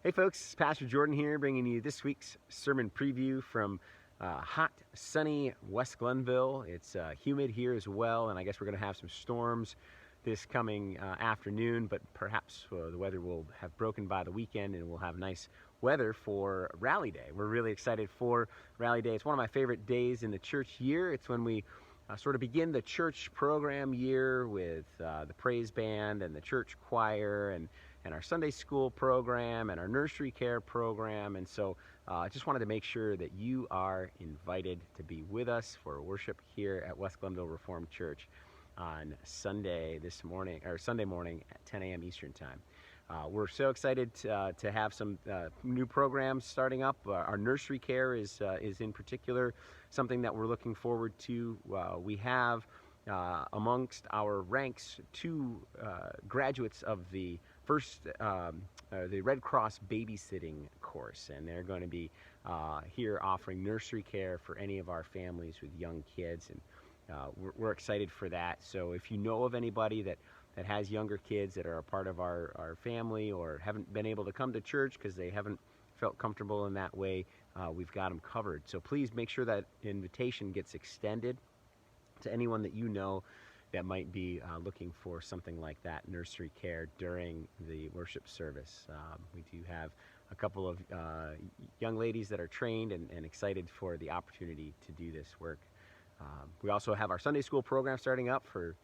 Hey folks, Pastor Jordan here, bringing you this week's sermon preview from hot, sunny West Glenville. It's humid here as well, and I guess we're going to have some storms this coming afternoon, but perhaps the weather will have broken by the weekend and we'll have nice weather for Rally Day. We're really excited for Rally Day. It's one of my favorite days in the church year. It's when we sort of begin the church program year with the praise band and the church choir and our Sunday school program and our nursery care program. And so I just wanted to make sure that you are invited to be with us for worship here at West Glenville Reformed Church on Sunday morning at 10 a.m. Eastern Time. We're so excited to have some new programs starting up. Our nursery care is in particular something that we're looking forward to. We have amongst our ranks two graduates of the the Red Cross babysitting course, and they're going to be here offering nursery care for any of our families with young kids, and we're excited for that. So if you know of anybody that has younger kids that are a part of our family or haven't been able to come to church because they haven't felt comfortable in that way, we've got them covered. So please make sure that invitation gets extended to anyone that you know that might be looking for something like that, nursery care during the worship service. We do have a couple of young ladies that are trained and excited for the opportunity to do this work. We also have our Sunday school program starting up for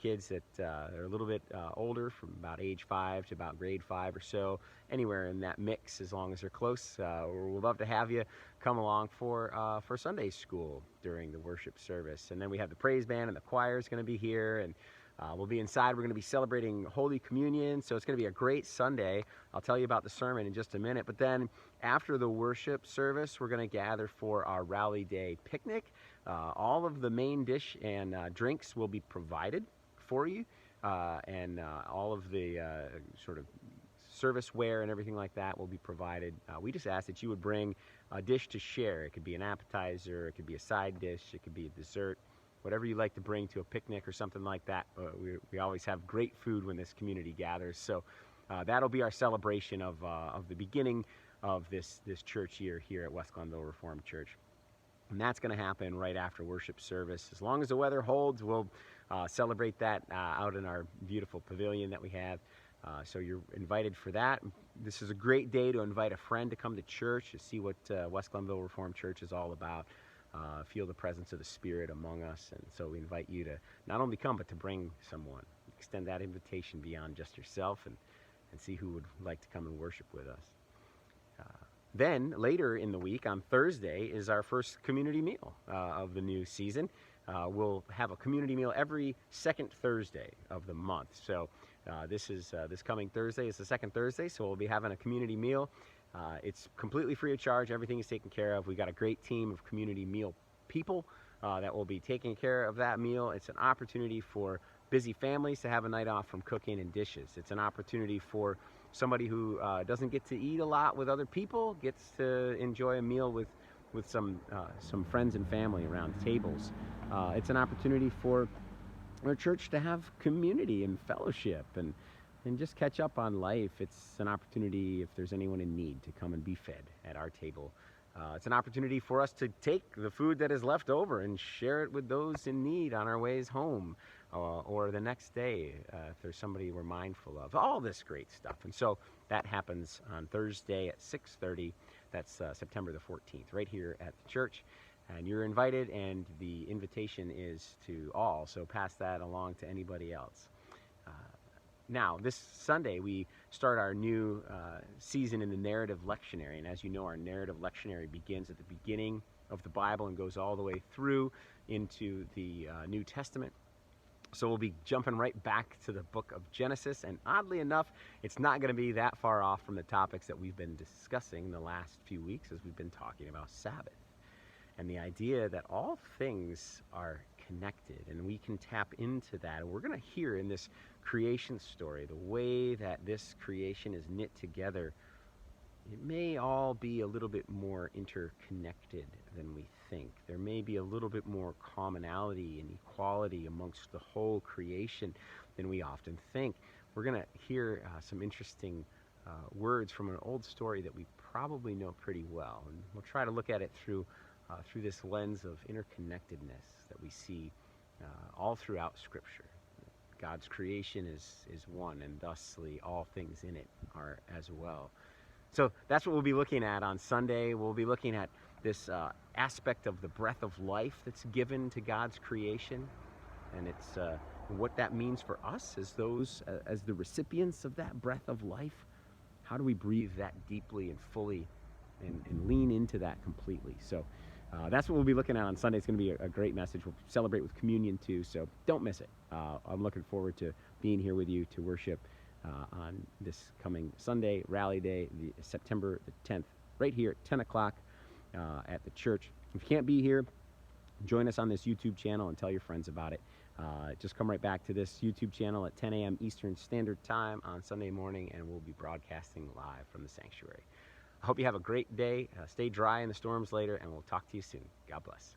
kids that are a little bit older, from about age 5 to about grade 5 or so, anywhere in that mix as long as they're close. We'd love to have you come along for Sunday school during the worship service. And then we have the praise band and the choir is going to be here, and we'll be inside. We're going to be celebrating Holy Communion, so it's going to be a great Sunday. I'll tell you about the sermon in just a minute. But then after the worship service, we're going to gather for our Rally Day picnic. All of the main dish and drinks will be provided for you, and all of the sort of serviceware and everything like that will be provided. We just ask that you would bring a dish to share. It could be an appetizer, it could be a side dish, it could be a dessert, whatever you like to bring to a picnic or something like that. We always have great food when this community gathers, so that'll be our celebration of the beginning of this church year here at West Glenville Reformed Church. And that's going to happen right after worship service. As long as the weather holds, we'll celebrate that out in our beautiful pavilion that we have. So you're invited for that. This is a great day to invite a friend to come to church, to see what West Glenville Reformed Church is all about, feel the presence of the Spirit among us. And so we invite you to not only come, but to bring someone. Extend that invitation beyond just yourself, and see who would like to come and worship with us. Then later in the week, on Thursday, is our first community meal of the new season. We'll have a community meal every second Thursday of the month. So this coming Thursday is the second Thursday, so we'll be having a community meal. It's completely free of charge. Everything is taken care of. We've got a great team of community meal people that will be taking care of that meal. It's an opportunity for busy families to have a night off from cooking and dishes. It's an opportunity for somebody who doesn't get to eat a lot with other people, gets to enjoy a meal with some friends and family around tables. It's an opportunity for our church to have community and fellowship and just catch up on life. It's an opportunity, if there's anyone in need, to come and be fed at our table. It's an opportunity for us to take the food that is left over and share it with those in need on our ways home, or the next day if there's somebody we're mindful of. All this great stuff. And so that happens on Thursday at 6:30. That's September the 14th, right here at the church. And you're invited, and the invitation is to all, so pass that along to anybody else. Now, this Sunday, we start our new season in the narrative lectionary. And as you know, our narrative lectionary begins at the beginning of the Bible and goes all the way through into the New Testament. So we'll be jumping right back to the book of Genesis. And oddly enough, it's not going to be that far off from the topics that we've been discussing the last few weeks as we've been talking about Sabbath. And the idea that all things are connected, and we can tap into that. And we're going to hear in this creation story the way that this creation is knit together. It may all be a little bit more interconnected than we think. There may be a little bit more commonality and equality amongst the whole creation than we often think. We're going to hear some interesting words from an old story that we probably know pretty well. And we'll try to look at it through this lens of interconnectedness that we see all throughout Scripture. God's creation is one, and thusly all things in it are as well. So that's what we'll be looking at on Sunday. We'll be looking at this aspect of the breath of life that's given to God's creation, and it's what that means for us as the recipients of that breath of life. How do we breathe that deeply and fully and lean into that completely? So that's what we'll be looking at on Sunday. It's going to be a great message. We'll celebrate with communion too, so don't miss it. I'm looking forward to being here with you to worship on this coming Sunday, Rally Day, September the 10th, right here at 10 o'clock at the church. If you can't be here, join us on this YouTube channel and tell your friends about it. Just come right back to this YouTube channel at 10 a.m. Eastern Standard Time on Sunday morning, and we'll be broadcasting live from the sanctuary. I hope you have a great day. Stay dry in the storms later, and we'll talk to you soon. God bless.